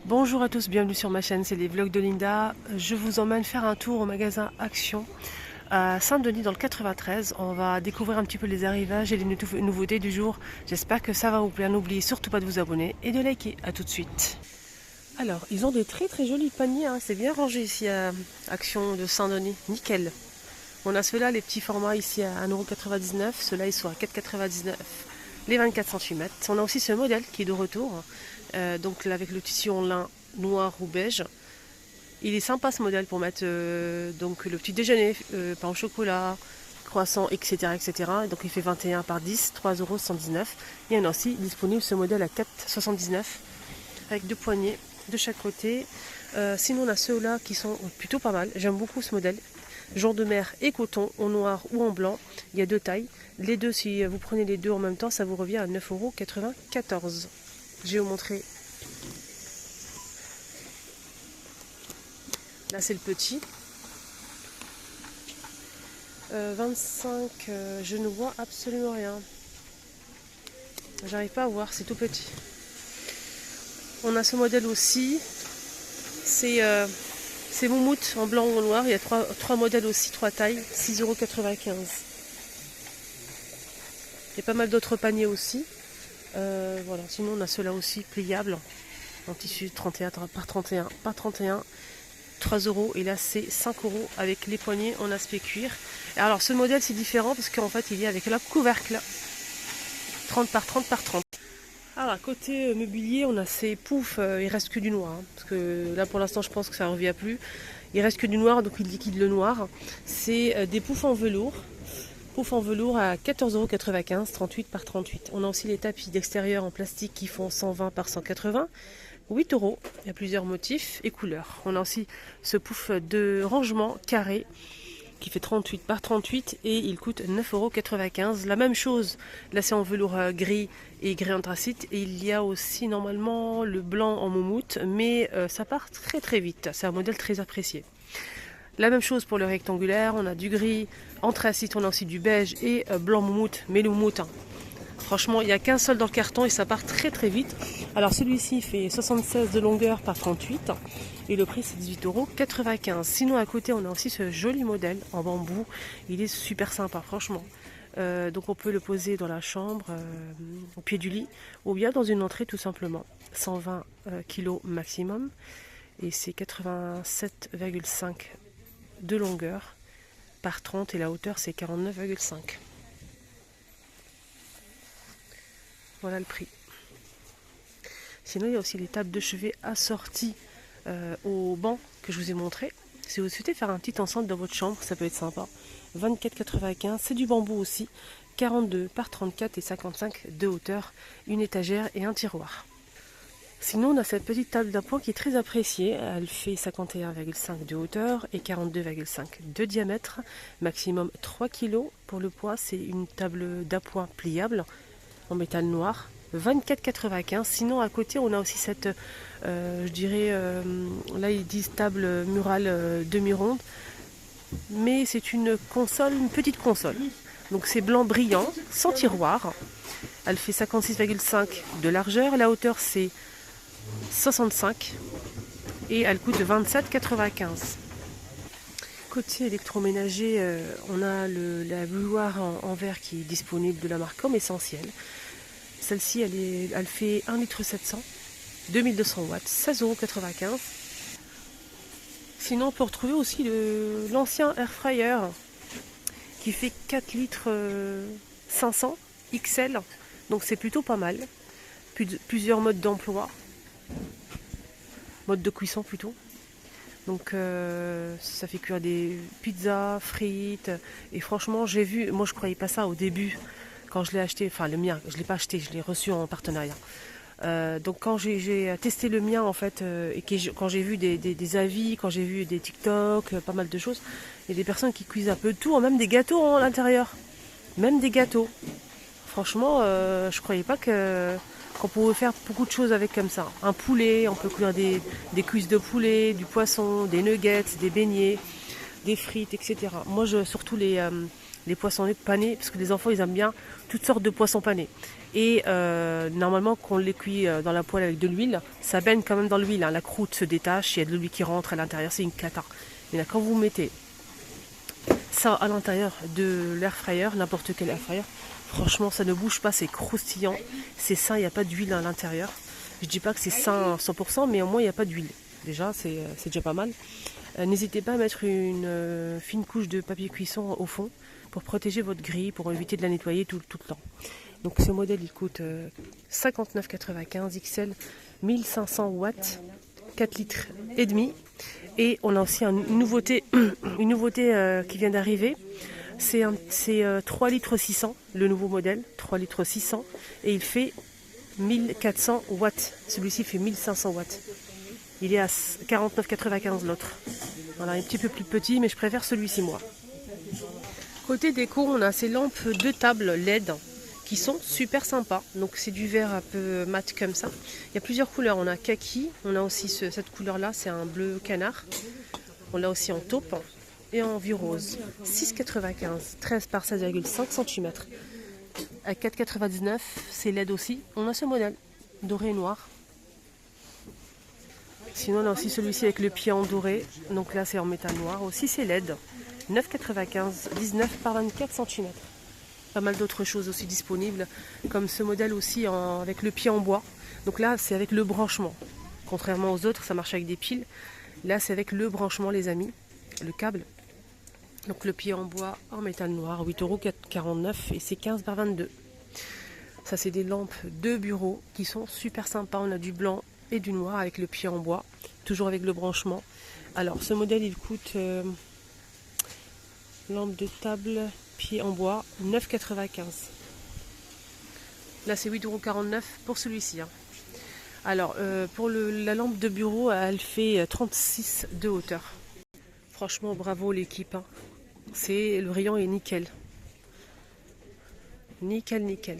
Bonjour à tous, bienvenue sur ma chaîne, c'est les vlogs de Linda. Je vous emmène faire un tour au magasin Action à Saint-Denis dans le 93. On va découvrir un petit peu les arrivages et les nouveautés du jour. J'espère que ça va vous plaire. N'oubliez surtout pas de vous abonner et de liker. A tout de suite. Alors, ils ont des très jolis paniers, hein. C'est bien rangé ici à Action de Saint-Denis, nickel. On a ceux-là, les petits formats ici à 1,99 €, ceux-là ils sont à 4,99 €. Les 24 cm. On a aussi ce modèle qui est de retour. Donc là, avec le tissu en lin noir ou beige. Il est sympa ce modèle pour mettre donc le petit déjeuner, pain au chocolat, croissant, etc., etc. Donc il fait 21 par 10, 3,119 €. Il y en a aussi disponible ce modèle à 4,79 € avec deux poignées de chaque côté. Sinon on a ceux-là qui sont plutôt pas mal. J'aime beaucoup ce modèle. Jour de mer et coton, en noir ou en blanc. Il y a deux tailles. Les deux, si vous prenez les deux en même temps, ça vous revient à 9,94 €. Je vais vous montrer. Là, c'est le petit. 25, je ne vois absolument rien. J'arrive pas à voir, c'est tout petit. On a ce modèle aussi. C'est moumoute en blanc ou en noir. Il y a trois modèles aussi, trois tailles, 6,95 €. Il y a pas mal d'autres paniers aussi. Voilà. Sinon, on a ceux-là aussi pliables en tissu 31 par 31 par 31. 3 €, et là c'est 5 € avec les poignées en aspect cuir. Et alors ce modèle c'est différent parce qu'en fait il est avec la couvercle 30 par 30 par 30. Alors à côté mobilier on a ces poufs, il reste que du noir, hein, parce que là pour l'instant je pense que ça ne revient plus. Il reste que du noir, donc il liquide le noir. C'est des poufs en velours. Poufs en velours à 14,95 €, 38 par 38. On a aussi les tapis d'extérieur en plastique qui font 120 par 180. 8 €. Il y a plusieurs motifs et couleurs. On a aussi ce pouf de rangement carré qui fait 38 par 38 et il coûte 9,95 €. La même chose, là c'est en velours gris et gris anthracite. Et il y a aussi normalement le blanc en moumoute, mais ça part très vite. C'est un modèle très apprécié. La même chose pour le rectangulaire, on a du gris anthracite, on a aussi du beige et blanc moumoute, mais le moumoute, hein. Franchement, il n'y a qu'un seul dans le carton et ça part très vite. Alors celui-ci fait 76 de longueur par 38 et le prix c'est 18,95 €. Sinon à côté on a aussi ce joli modèle en bambou. Il est super sympa franchement. Donc on peut le poser dans la chambre, au pied du lit ou bien dans une entrée tout simplement. 120 kg maximum et c'est 87,5 de longueur par 30 et la hauteur c'est 49,5 €. Voilà le prix. Sinon, il y a aussi les tables de chevet assorties au banc que je vous ai montré. Si vous souhaitez faire un petit ensemble dans votre chambre, ça peut être sympa. 24,95 €, c'est du bambou aussi. 42 par 34 et 55 de hauteur, une étagère et un tiroir. Sinon, on a cette petite table d'appoint qui est très appréciée. Elle fait 51,5 de hauteur et 42,5 de diamètre. Maximum 3 kg. Pour le poids, c'est une table d'appoint pliable en métal noir, 24,95 €. Sinon à côté on a aussi cette je dirais là ils disent table murale demi-ronde, mais c'est une console, une petite console, donc c'est blanc brillant sans tiroir. Elle fait 56,5 de largeur, la hauteur c'est 65 et elle coûte 27,95 €. Côté électroménager, on a la bouilloire en verre qui est disponible de la marque Comme Essentiel. Celle-ci, elle fait 1,7 litre, 2200 watts, 16,95 €. Sinon, on peut retrouver aussi l'ancien air fryer qui fait 4 litres 500 XL. Donc c'est plutôt pas mal. Plusieurs modes d'emploi. Mode de cuisson plutôt. Donc ça fait cuire des pizzas, frites. Et franchement, j'ai vu, moi je croyais pas ça au début quand je l'ai acheté, enfin le mien, je l'ai pas acheté, je l'ai reçu en partenariat. Donc quand j'ai testé le mien en fait, et quand j'ai vu des avis, quand j'ai vu des TikTok, pas mal de choses, il y a des personnes qui cuisent un peu de tout, même des gâteaux à l'intérieur. Même des gâteaux. Franchement, je croyais pas qu'on pouvait faire beaucoup de choses avec comme ça. Un poulet, on peut cuire des cuisses de poulet, du poisson, des nuggets, des beignets, des frites, etc. Moi, surtout les les poissons panés, parce que les enfants ils aiment bien toutes sortes de poissons panés. Et normalement, quand on les cuit dans la poêle avec de l'huile, ça baigne quand même dans l'huile. Hein. La croûte se détache, il y a de l'huile qui rentre à l'intérieur, c'est une cata. Mais là, quand vous mettez ça à l'intérieur de l'air fryer, n'importe quel air fryer, franchement, ça ne bouge pas, c'est croustillant, c'est sain, il n'y a pas d'huile à l'intérieur. Je dis pas que c'est sain à 100%, mais au moins il n'y a pas d'huile. Déjà, c'est déjà pas mal. N'hésitez pas à mettre une fine couche de papier cuisson au fond pour protéger votre grille, pour éviter de la nettoyer tout le temps. Donc ce modèle il coûte 59,95 XL, 1500 watts, 4 litres et demi. Et on a aussi une nouveauté, qui vient d'arriver. C'est 3 litres 600, le nouveau modèle, 3 litres 600. Et il fait 1400 watts. Celui-ci fait 1500 watts. Il est à 49,95 l'autre. Voilà, un petit peu plus petit, mais je préfère celui-ci moi. Côté déco, on a ces lampes de table LED qui sont super sympas. Donc c'est du vert un peu mat comme ça. Il y a plusieurs couleurs. On a kaki, on a aussi cette couleur-là, c'est un bleu canard. On l'a aussi en taupe et en vieux rose. 6,95, 13 par 16,5 cm. À 4,99, c'est LED aussi. On a ce modèle, doré et noir. Sinon on a aussi celui-ci avec le pied en doré. Donc là c'est en métal noir. Aussi c'est LED. 9,95, 19 par 24 cm. Pas mal d'autres choses aussi disponibles, comme ce modèle aussi avec le pied en bois. Donc là, c'est avec le branchement. Contrairement aux autres, ça marche avec des piles. Là, c'est avec le branchement, les amis, le câble. Donc le pied en bois en métal noir, 8,49 € et c'est 15 par 22. Ça, c'est des lampes de bureau qui sont super sympas. On a du blanc et du noir avec le pied en bois, toujours avec le branchement. Alors, ce modèle, il coûte lampe de table pied en bois, 9,95. Là, c'est 8,49 € pour celui-ci. Hein. Alors, pour la lampe de bureau, elle fait 36 de hauteur. Franchement, bravo l'équipe. Hein. Le rayon est nickel. Nickel, nickel.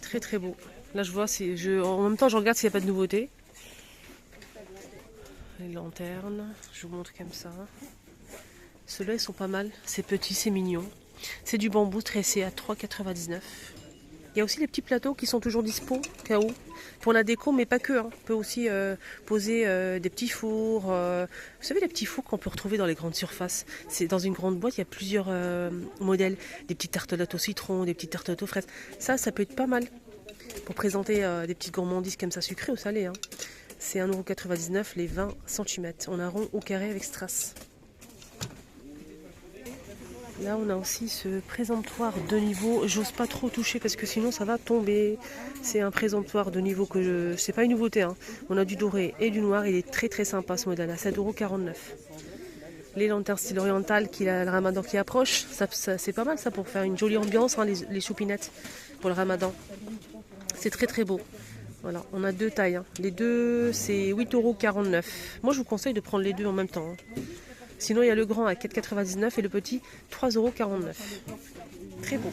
Très, très beau. Là, je vois, en même temps, je regarde s'il n'y a pas de nouveauté. Les lanternes, je vous montre comme ça. Ceux-là, ils sont pas mal. C'est petit, c'est mignon. C'est du bambou tressé à 3,99 €. Il y a aussi les petits plateaux qui sont toujours dispo, cas où, pour la déco, mais pas que. Hein. On peut aussi poser des petits fours. Vous savez, les petits fours qu'on peut retrouver dans les grandes surfaces. C'est dans une grande boîte, il y a plusieurs modèles. Des petites tartelettes au citron, des petites tartelettes aux fraises. Ça peut être pas mal pour présenter des petites gourmandises comme ça, sucrées ou salées. Hein. C'est 1,99 € les 20 cm. On a rond ou carré avec strass. Là, on a aussi ce présentoir de niveau. J'ose pas trop toucher parce que sinon ça va tomber. C'est un présentoir de niveau c'est pas une nouveauté. Hein. On a du doré et du noir. Il est très très sympa ce modèle à 7,49 €. Les lanternes style oriental, le ramadan qui approche. C'est pas mal ça pour faire une jolie ambiance, hein, les choupinettes pour le ramadan. C'est très très beau. Voilà, on a deux tailles. Hein. Les deux, c'est 8,49 €. Moi, je vous conseille de prendre les deux en même temps. Hein. Sinon, il y a le grand à 4,99 € et le petit 3,49 €. Très beau.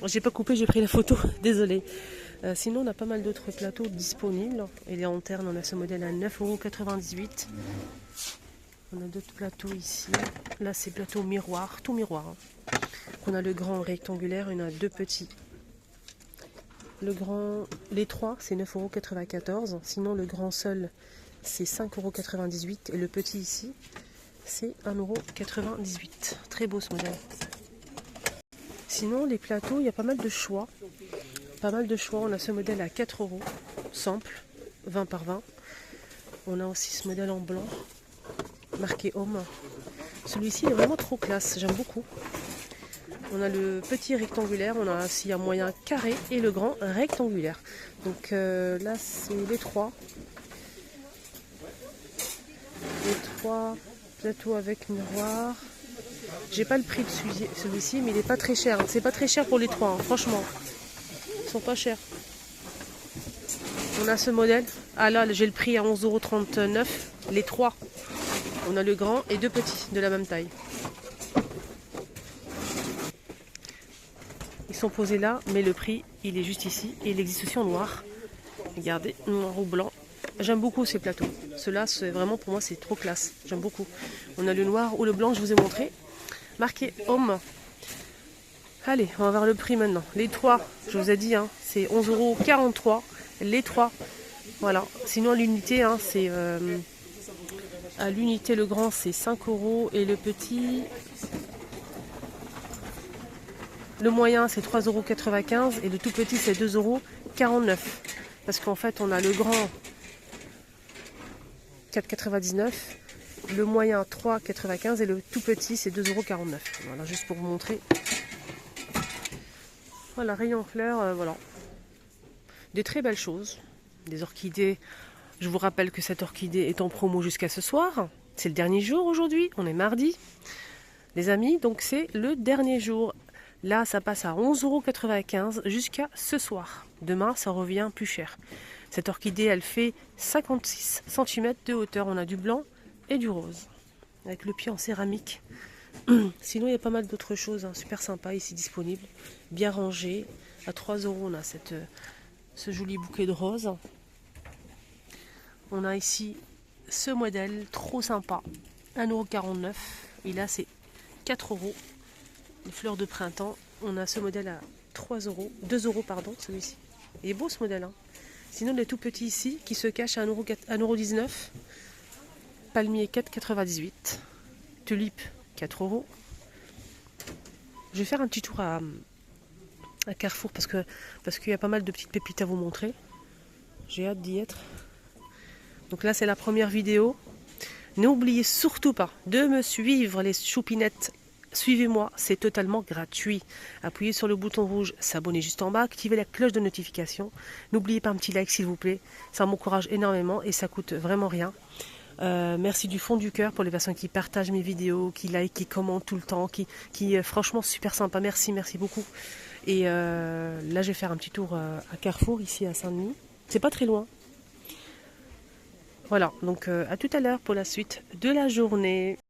J'ai pas coupé, j'ai pris la photo. Désolée. Sinon, on a pas mal d'autres plateaux disponibles. Et les lanternes, on a ce modèle à 9,98 €. On a d'autres plateaux ici. Là, c'est plateau miroir, tout miroir. Hein. On a le grand rectangulaire, il y en a deux petits. Le grand, les trois, c'est 9,94 €. Sinon, le grand seul, c'est 5,98 € et le petit ici, c'est 1,98 €. Très beau ce modèle. Sinon, les plateaux, il y a pas mal de choix. Pas mal de choix. On a ce modèle à 4 €, simple, 20 par 20. On a aussi ce modèle en blanc, marqué Home. Celui-ci est vraiment trop classe, j'aime beaucoup. On a le petit rectangulaire, on a aussi un moyen carré et le grand rectangulaire. Donc là, c'est les trois. Les trois plateaux avec miroir. J'ai pas le prix de celui-ci, mais il n'est pas très cher. C'est pas très cher pour les trois, hein, franchement. Ils sont pas chers. On a ce modèle. Ah là, j'ai le prix à 11,39 €. Les trois. On a le grand et deux petits de la même taille. Ils sont posés là, mais le prix, il est juste ici. Et il existe aussi en noir. Regardez, noir ou blanc. J'aime beaucoup ces plateaux. Ceux-là, c'est vraiment pour moi, c'est trop classe. J'aime beaucoup. On a le noir ou le blanc, je vous ai montré. Marqué homme. Allez, on va voir le prix maintenant. Les 3, je vous ai dit, hein, c'est 11,43 €. Les 3. Voilà. Sinon, l'unité, hein, c'est... à l'unité, le grand, c'est 5 €. Et le petit... Le moyen, c'est 3,95 € et le tout petit, c'est 2,49 €. Parce qu'en fait, on a le grand 4,99 €, le moyen 3,95 € et le tout petit, c'est 2,49 €. Voilà, juste pour vous montrer. Voilà, rayon fleurs, voilà. Des très belles choses. Des orchidées. Je vous rappelle que cette orchidée est en promo jusqu'à ce soir. C'est le dernier jour aujourd'hui, on est mardi. Les amis, donc c'est le dernier jour. Là, ça passe à 11,95 € jusqu'à ce soir. Demain, ça revient plus cher. Cette orchidée, elle fait 56 cm de hauteur. On a du blanc et du rose. Avec le pied en céramique. Sinon, il y a pas mal d'autres choses, hein, super sympa ici disponibles. Bien rangé. À 3 €, on a ce joli bouquet de roses. On a ici ce modèle, trop sympa. 1,49 €. Et là, c'est 4 €. Les fleurs de printemps, on a ce modèle à 3 €, 2 € pardon, celui-ci. Il est beau ce modèle, hein. Sinon, les tout petits ici, qui se cachent à 1,19 €. Palmier 4,98 €. Tulipe 4 €. Je vais faire un petit tour à Carrefour parce qu'il y a pas mal de petites pépites à vous montrer. J'ai hâte d'y être. Donc là, c'est la première vidéo. N'oubliez surtout pas de me suivre, les choupinettes. Suivez-moi, c'est totalement gratuit. Appuyez sur le bouton rouge, s'abonner juste en bas, activez la cloche de notification. N'oubliez pas un petit like s'il vous plaît, ça m'encourage énormément et ça coûte vraiment rien. Merci du fond du cœur pour les personnes qui partagent mes vidéos, qui like, qui commentent tout le temps, qui franchement super sympa. Merci beaucoup. Et là, je vais faire un petit tour à Carrefour ici à Saint-Denis. C'est pas très loin. Voilà, donc à tout à l'heure pour la suite de la journée.